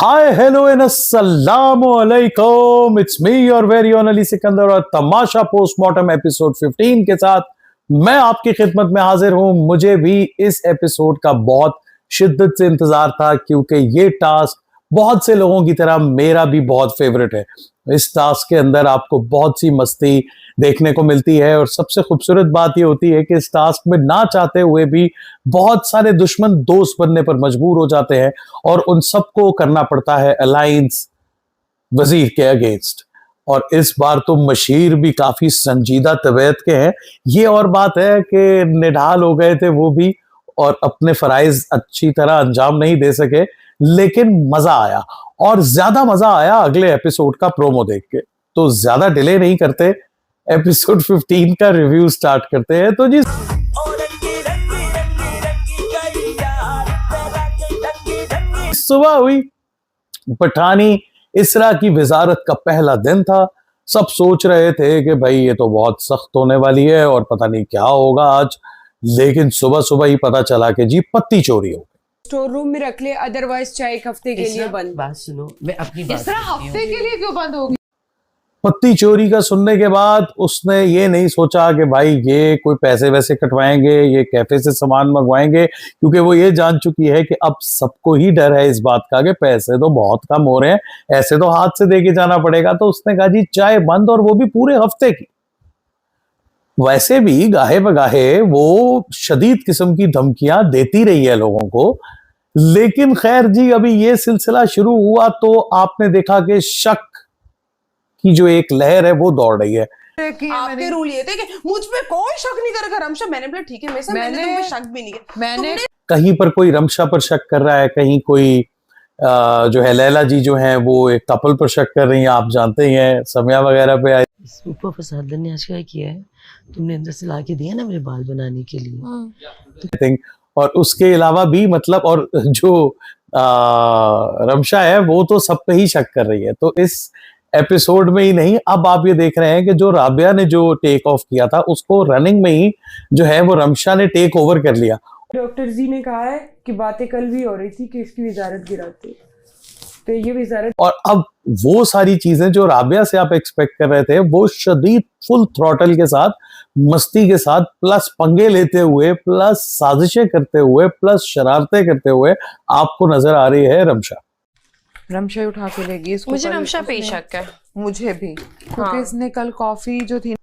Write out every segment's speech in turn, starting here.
Hi hello and अस्सलामु अलैकुम, it's me your very own Ali Sikandar और तमाशा पोस्टमार्टम एपिसोड 15 के साथ मैं आपकी खिदमत में हाजिर हूं। मुझे भी इस एपिसोड का बहुत शिद्दत से इंतजार था क्योंकि ये टास्क बहुत से लोगों की तरह मेरा भी बहुत फेवरेट है। इस टास्क के अंदर आपको बहुत सी मस्ती देखने को मिलती है और सबसे खूबसूरत बात ये होती है कि इस टास्क में ना चाहते हुए भी बहुत सारे दुश्मन दोस्त बनने पर मजबूर हो जाते हैं और उन सबको करना पड़ता है अलायंस वजीर के अगेंस्ट। और इस बार तो मशीर भी काफी संजीदा तबीयत के हैं। ये और बात है कि निढाल हो गए थे वो भी और अपने फराइज अच्छी तरह अंजाम नहीं दे सके, लेकिन मजा आया और ज्यादा मजा आया अगले एपिसोड का प्रोमो देख के। तो ज्यादा डिले नहीं करते, एपिसोड 15 का रिव्यू स्टार्ट करते हैं। तो जी सुबह हुई, पठानी इसरा की वजारत का पहला दिन था। सब सोच रहे थे कि भाई ये तो बहुत सख्त होने वाली है और पता नहीं क्या होगा आज, लेकिन सुबह सुबह ही पता चला कि जी पत्ती चोरी हो गई। स्टोर रूम में रख ले, अदरवाइज चाहे एक हफ्ते के लिए बंद। बात सुनो, मैं अपनी बात इसरा हफ्ते के लिए क्यों बंद होगी? पत्ती चोरी का सुनने के बाद उसने ये नहीं सोचा कि भाई ये कोई पैसे वैसे कटवाएंगे, ये कैफे से सामान मंगवाएंगे, क्योंकि वो ये जान चुकी है कि अब सबको ही डर है इस बात का कि पैसे तो बहुत कम हो रहे हैं, ऐसे तो हाथ से दे के जाना पड़ेगा। तो उसने कहा जी चाय बंद, और वो भी पूरे हफ्ते की। वैसे भी गाहे बगाहे वो शदीद किस्म की धमकियां देती रही है लोगों को, लेकिन खैर जी अभी ये सिलसिला शुरू हुआ तो आपने देखा कि शक की जो एक लहर है वो दौड़ रही है। आपके रूल ये थे कि मुझ पे कोई शक नहीं करेगा। रमशा मैंने बोला ठीक है, मैंने तुम पे शक भी नहीं किया। मैंने कहीं पर कोई रमशा पर शक कर रहा है, कहीं कोई जो है लैला जी जो है वो एक कपल पर शक कर रही हैं। आप जानते ही हैं समया वगैरह पे आई। ऊपर फसाद ने आज क्या किया है, तुमने अंदर से ला के दिया ना मेरे बाल बनाने के लिए। और उसके अलावा भी मतलब, और जो रमशा है वो तो सब पे ही शक कर रही है। तो इस एपिसोड में ही नहीं, अब आप ये देख रहे हैं कि जो राबिया ने जो टेक ऑफ किया था उसको रनिंग में ही जो है वो रमशा ने टेक ओवर कर लिया। डॉक्टर जी ने कहा है कि बातें कल भी हो रही थी कि इसकी वजारत गिराती, तो ये वजारत। और अब वो सारी चीजें जो राबिया से आप एक्सपेक्ट कर रहे थे वो शदीद फुल थ्रॉटल के साथ, मस्ती के साथ, प्लस पंगे लेते हुए, प्लस साजिशें करते हुए, प्लस शरारतें करते हुए आपको नजर आ रही है रमशा। रमशा उठा के लेगी इसको। मुझे रमशा पे शक है। मुझे भी, क्योंकि इसने कल कॉफी जो थी।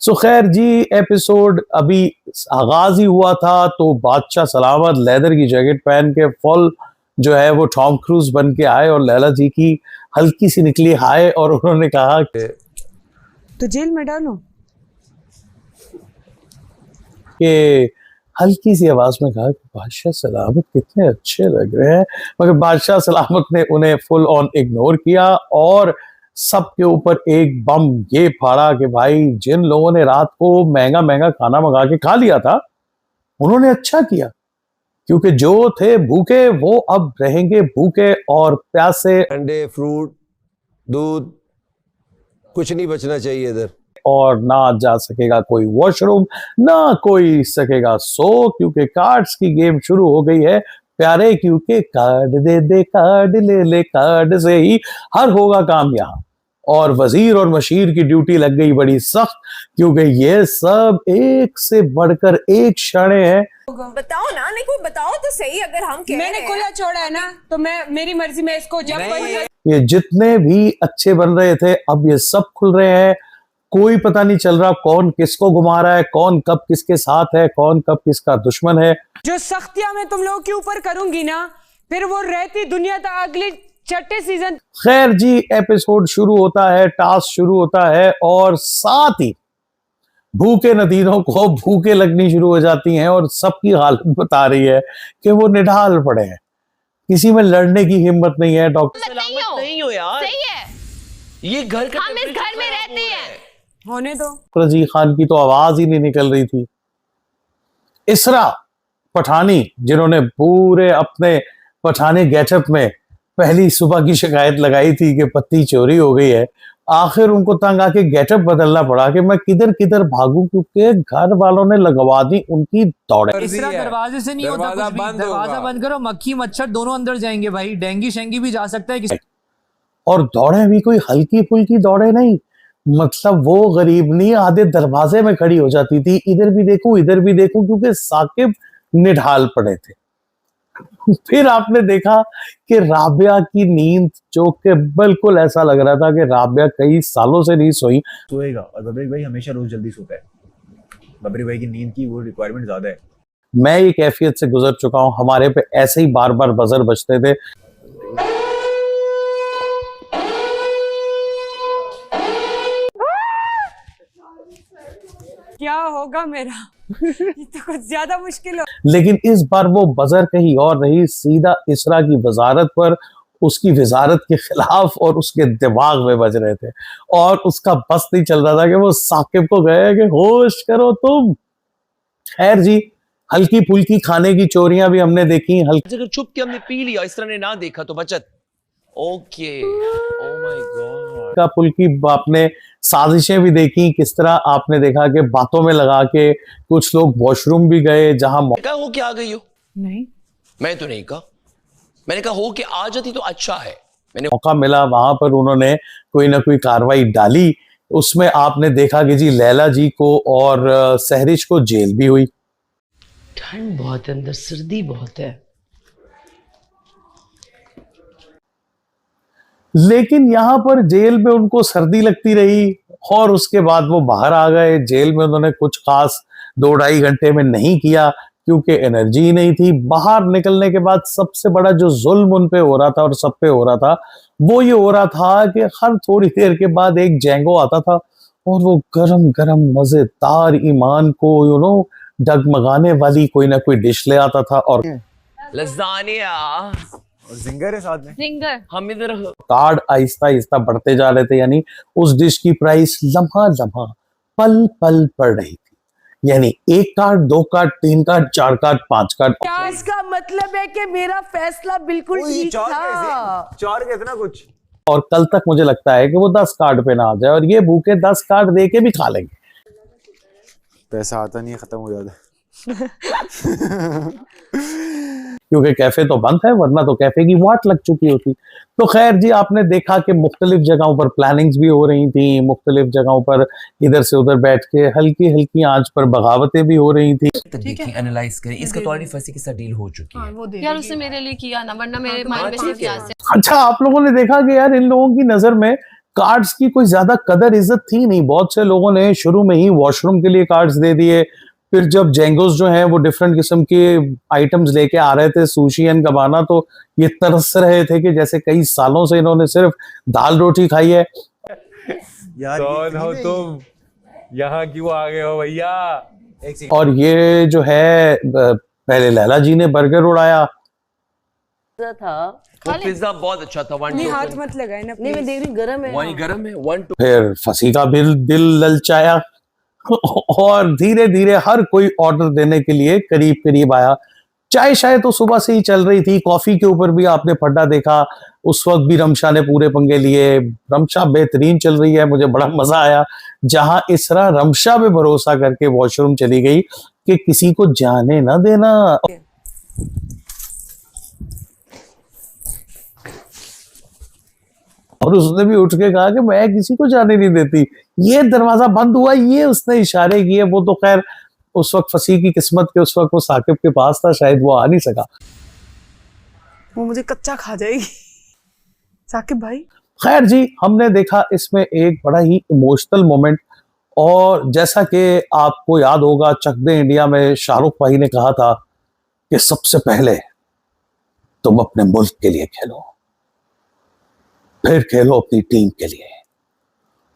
सो खैर जी एपिसोड अभी आगाज ही हुआ था तो बादशाह सलामत लेदर की जैकेट पहन के फुल जो है वो टॉम क्रूज बन के आए और लैला जी की हल्की सी निकली हाय और उन्होंने कहा तो जेल में डालो कि हल्की सी आवाज में कहा कि बादशाह सलामत कितने अच्छे लग रहे हैं, मगर बादशाह सलामत ने उन्हें फुल ऑन इग्नोर किया और सबके ऊपर एक बम ये फाड़ा कि भाई जिन लोगों ने रात को महंगा महंगा खाना मंगा के खा लिया था उन्होंने अच्छा किया, क्योंकि जो थे भूखे वो अब रहेंगे भूखे और प्यासे। अंडे, फ्रूट, दूध, कुछ नहीं बचना चाहिए इधर। और ना जा सकेगा कोई वॉशरूम, ना कोई सकेगा सो, क्योंकि कार्ड्स की गेम शुरू हो गई है प्यारे, क्योंकि कार्ड दे दे कार्ड ले ले, कार्ड से ही हर होगा काम यहाँ। और वजीर और मशीर की ड्यूटी लग गई बड़ी सख्त, क्योंकि ये सब एक से बढ़कर एक क्षणे हैं। बताओ ना, नहीं कोई बताओ तो सही। अगर हम कह मैंने खुला छोड़ा है ना, तो मैं मेरी मर्जी में इसको जब ये जितने भी अच्छे बन रहे थे अब ये सब खुल रहे हैं। कोई पता नहीं चल रहा कौन किसको घुमा रहा है, कौन कब किसके साथ है, कौन कब किसका दुश्मन है। जो सख्तियां मैं तुम लोगों के ऊपर करूंगी ना, फिर वो रहती दुनिया तक अगले छठे सीजन। खैर जी एपिसोड शुरू होता है, टास्क शुरू होता है और साथ ही भूखे नदीरों को भूखे लगनी शुरू हो जाती हैं और सबकी हालत बता रही है कि वो निढाल पड़े हैं, किसी में लड़ने की हिम्मत नहीं है। डॉक्टर सलामत नहीं हो यार, सही है, ये घर का हम इस घर में रहते हैं, होने दो। रजी खान की तो आवाज ही नहीं निकल रही थी। इसरा पठानी जिन्होंने पूरे अपने पठानी गेटअप में पहली सुबह की शिकायत लगाई थी कि पत्ती चोरी हो गई है, आखिर उनको तंग आके गेटअप बदलना पड़ा कि मैं किधर किधर भागूं, क्योंकि घर वालों ने लगवा दी उनकी दौड़े। इस तरह दरवाजे से नहीं होता कुछ भी। दरवाजा बंद करो, मक्खी मच्छर दोनों अंदर जाएंगे भाई, डेंगू शेंगी भी जा सकता है किसी। और दौड़े भी कोई हल्की फुल्की दौड़े नहीं, मतलब वो गरीबनी आधे दरवाजे में खड़ी हो जाती थी, इधर भी देखूं, क्योंकि साकिब निढाल पड़े थे। फिर आपने देखा कि राबिया की नींद, जो कि बिल्कुल ऐसा लग रहा था कि राबिया कई सालों से नहीं सोई। सोएगा, और बबरी भाई हमेशा रोज जल्दी सोता है। बबरी भाई की नींद की वो रिक्वायरमेंट ज्यादा है। मैं ये कैफियत से गुजर चुका हूं, हमारे पे ऐसे ही बार बार बजर बजते थे। क्या होगा मेरा? ये तो कुछ ज्यादा मुश्किल हो। लेकिन इस बार वो बजर कहीं और रही, सीधा इसरा की वजारत पर, उसकी वजारत के खिलाफ, और उसके दिमाग में बज रहे थे। और उसका बस नहीं चल रहा था कि वो साकिब को गए कि होश करो तुम। खैर जी, हल्की फुल्की खाने की चोरियां भी हमने देखी। अगर चुप के हमने पी लिया, इस तरह ने ना देखा तो बचत। Okay, oh my God. का फुल्की आपने साजिशें भी देखी, किस तरह आपने देखा कि बातों में लगा के कुछ लोग वॉशरूम भी गए, जहां कहा हो कि आ गई हो? नहीं, मैं तो नहीं कहा, मैंने कहा हो कि आ जाती तो अच्छा है। मैंने मौका मिला, वहां पर उन्होंने कोई ना कोई कार्रवाई डाली। उसमें आपने देखा कि जी लैला जी को और सहरिश को जेल भी हुई। ठंड बहुत है अंदर, सर्दी बहुत है। लेकिन यहाँ पर जेल में उनको सर्दी लगती रही, और उसके बाद वो बाहर आ गए। जेल में उन्होंने कुछ खास 2-2.5 घंटे में नहीं किया, क्योंकि एनर्जी ही नहीं थी। बाहर निकलने के बाद सबसे बड़ा जो जुल्म उन पे हो रहा था और सब पे हो रहा था, वो ये हो रहा था कि हर थोड़ी देर के बाद एक जेंगो आता था, और वो गरम गरम मजेदार ईमान को डगमगाने वाली कोई ना कोई डिश ले आता था। और लज़ानिया और जिंगर है साथ में। जिंगर हम इधर कार्ड आहिस्ता आहिस्ता बढ़ते जा रहे थे, यानी उस डिश की प्राइस लम्हा लम्हा, पल पल बढ़ रही थी। यानी 1 card, 2 card, 3 card, 4 card, 5 card. क्या इसका मतलब है कि मेरा फैसला बिल्कुल ठीक था? 4 के इतना कुछ। और कल तक मुझे लगता है कि वो 10 कार्ड पे ना आ जाए, और ये भूखे 10 कार्ड दे के भी खा लेंगे। पैसा आता नहीं है, खत्म हो जाता है। क्योंकि कैफे तो बंद है, वरना तो कैफे की वाट लग चुकी होती। तो खैर जी, आपने देखा कि मुख्तलिफ जगहों पर प्लानिंग्स भी हो रही थी, मुख्तलिफ जगहों पर इधर से उधर बैठ के हल्की हल्की आंच पर बगावतें भी हो रही थी। देखें, एनालाइज करें। इसका तो ऑलरेडी फंसी के साथ डील हो चुकी है। यार उसने मेरे लिए किया ना, वरना मेरे माइंड में क्या से। अच्छा, आप लोगों ने देखा कि यार इन लोगों की नजर में कार्ड्स की कोई ज्यादा कदर इज्जत थी नहीं। बहुत से लोगों ने शुरू में ही वॉशरूम के लिए कार्ड्स दे दिए। फिर जब जेंगोस जो हैं वो डिफरेंट किस्म के आइटम्स लेके आ रहे थे, सुशी एंड कबाना, तो ये तरस रहे थे कि जैसे कई सालों से इन्होंने सिर्फ दाल रोटी खाई है। यार कौन हो तुम? यहाँ क्यों आ गए हो भैया? और ये जो है पहले लैला जी ने बर्गर उड़ाया था वो पिज्जा बहुत अच्छा था। नहीं, हाथ मत लगाए ना। नहीं, मैं देख रही गरम है। वही गरम है। 1 2 फिर फंसी का दिल ललचाया, और धीरे धीरे हर कोई ऑर्डर देने के लिए करीब करीब आया। चाय शाय तो सुबह से ही चल रही थी, कॉफी के ऊपर भी आपने फड्डा देखा। उस वक्त भी रमशा ने पूरे पंगे लिए। रमशा बेहतरीन चल रही है, मुझे बड़ा मजा आया जहां इसरा रमशा पे भरोसा करके वॉशरूम चली गई कि किसी को जाने ना देना। और उसने भी उठ के कहा कि मैं किसी को जाने नहीं देती। ये दरवाजा बंद हुआ, ये उसने इशारे किए। वो तो खैर उस वक्त फसी की किस्मत के, उस वक्त वो साकिब के पास था, शायद वो आ नहीं सका। वो मुझे कच्चा खा जाएगी साकिब भाई। खैर जी, हमने देखा इसमें एक बड़ा ही इमोशनल मोमेंट। और जैसा कि आपको याद होगा, चक दे इंडिया में शाहरुख भाई ने कहा था कि सबसे पहले तुम अपने मुल्क के लिए खेलो, फिर खेलो अपनी टीम के लिए,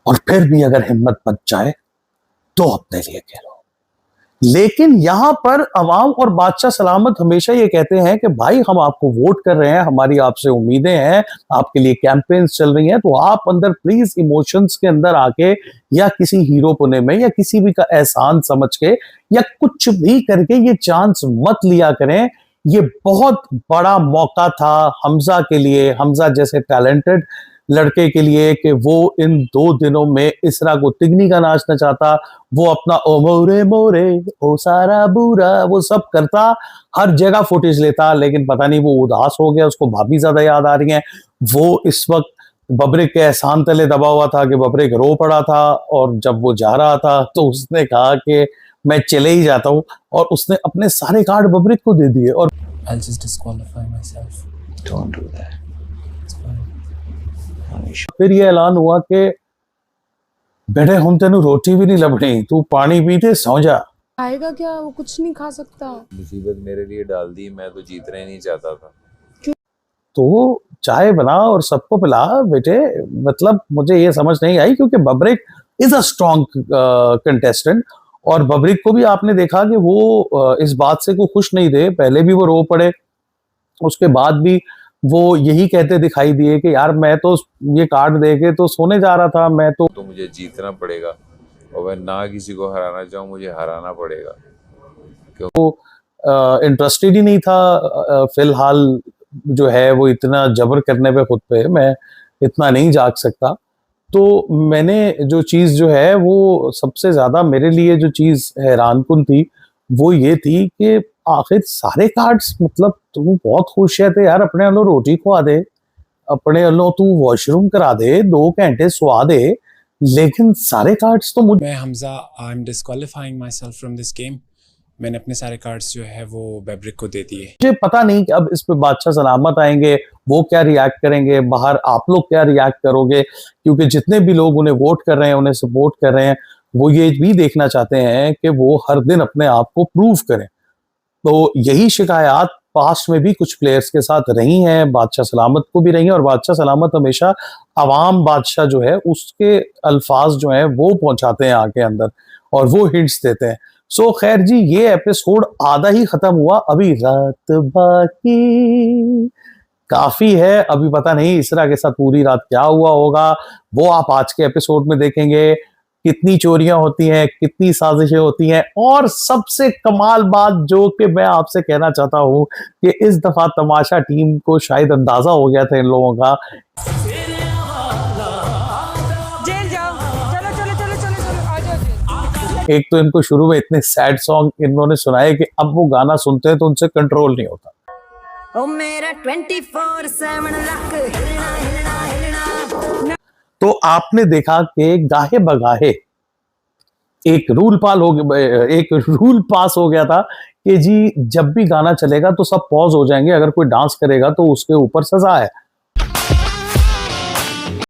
और फिर भी अगर हिम्मत बच जाए तो अपने लिए खेलो। लेकिन यहां पर अवाम और बादशाह सलामत हमेशा ये कहते हैं कि भाई हम आपको वोट कर रहे हैं, हमारी आपसे उम्मीदें हैं, आपके लिए कैंपेन्स चल रही हैं, तो आप अंदर प्लीज इमोशंस के अंदर आके या किसी हीरो पुने में या किसी भी का एहसान समझ के या कुछ भी करके ये चांस मत लिया करें। ये बहुत बड़ा मौका था हमजा के लिए। हमजा जैसे टैलेंटेड लड़के के लिए कि वो इन 2 दिनों में इसरा को तिगनी का नाच नचाता, वो अपना ओ मोरे मोरे ओ सारा बुरा वो सब करता, हर जगह फुटेज लेता, लेकिन पता नहीं वो उदास हो गया, उसको भाभी ज्यादा याद आ रही हैं। वो इस वक्त बबरिक के एहसान तले दबा हुआ था कि बबरिक रो पड़ा था, और जब वो जा रहा था तो उसने कहा कि मैं चले ही जाता हूँ, और उसने अपने सारे कार्ड बबरिक को दे दिए। और I'll just disqualify myself. Don't do that. फिर ये ऐलान हुआ कि बेटे हम तेनू रोटी भी नहीं लभनी, तू पानी पी ते सौ जा। खाएगा क्या? वो कुछ नहीं खा सकता। मुसीबत मेरे लिए डाल दी, मैं तो जीतना ही नहीं चाहता था। तो चाय बना और सबको पिला बेटे। मतलब मुझे ये समझ नहीं आई, क्योंकि बबरिक इज अ स्ट्रॉन्ग कंटेस्टेंट, और बबरिक को भी आपने देखा कि वो इस बात से कोई खुश नहीं थे। पहले भी वो रो पड़े, उसके बाद भी वो यही कहते दिखाई दिए कि यार मैं तो ये कार्ड दे के तो सोने जा रहा था, मैं तो मुझे जीतना पड़ेगा, और मैं ना किसी को हराना चाहूँ, मुझे हराना पड़ेगा। इंटरेस्टेड ही नहीं था फिलहाल जो है वो इतना जबर करने पे खुद पे, मैं इतना नहीं जाग सकता। तो मैंने जो चीज़ जो है वो सबसे ज़्यादा मेरे लिए जो चीज़ हैरानकुन थी वो ये थी कि आखिर सारे कार्ड्स, मतलब तू बहुत खुश है थे यार, अपने वालों रोटी खुआ दे, अपने वालों तू वॉशरूम करा दे, 2 घंटे सुआ दे, लेकिन सारे कार्ड्स तो मुझे मैं Hamza, I am disqualifying myself from this game. मैंने अपने सारे कार्ड्स जो है वो बैब्रिक को दे दिए। मुझे पता नहीं कि अब इस पे बादशाह सलामत आएंगे, वो क्या रिएक्ट करेंगे, बाहर आप लोग क्या रिएक्ट करोगे, क्योंकि जितने भी लोग उन्हें वोट कर रहे हैं, उन्हें सपोर्ट कर रहे हैं, वो ये भी देखना चाहते हैं कि वो हर दिन अपने आप को प्रूव करें। तो यही शिकायत पास्ट में भी कुछ प्लेयर्स के साथ रही हैं, बादशाह सलामत को भी रही हैं, और बादशाह सलामत हमेशा अवाम बादशाह जो है उसके अल्फाज जो हैं वो पहुंचाते हैं आके अंदर, और वो हिंट्स देते हैं। सो खैर जी, ये एपिसोड आधा ही खत्म हुआ, अभी रात बाकी काफी है। अभी पता नहीं इसरा के साथ पूरी रात क्या हुआ होगा, वो आप आज के एपिसोड में देखेंगे। कितनी चोरियां होती हैं, कितनी साजिशें होती हैं, और सबसे कमाल बात जो कि मैं आपसे कहना चाहता हूं कि इस दफा तमाशा टीम को शायद अंदाजा हो गया था इन लोगों का। जेल जाओ, चलो चलो चलो चलो चलो, आ जाओ जेल। एक तो इनको शुरू में इतने सैड सॉन्ग इन्होंने सुनाए कि अब वो गाना सुनते हैं तो उनसे कंट्रोल नहीं होता। ओ मेरा 24/7 लक हिलना हिलना हिलना। तो आपने देखा कि गाहे बगाहे एक रूल पास हो गया था कि जी जब भी गाना चलेगा तो सब पॉज हो जाएंगे, अगर कोई डांस करेगा तो उसके ऊपर सजा है।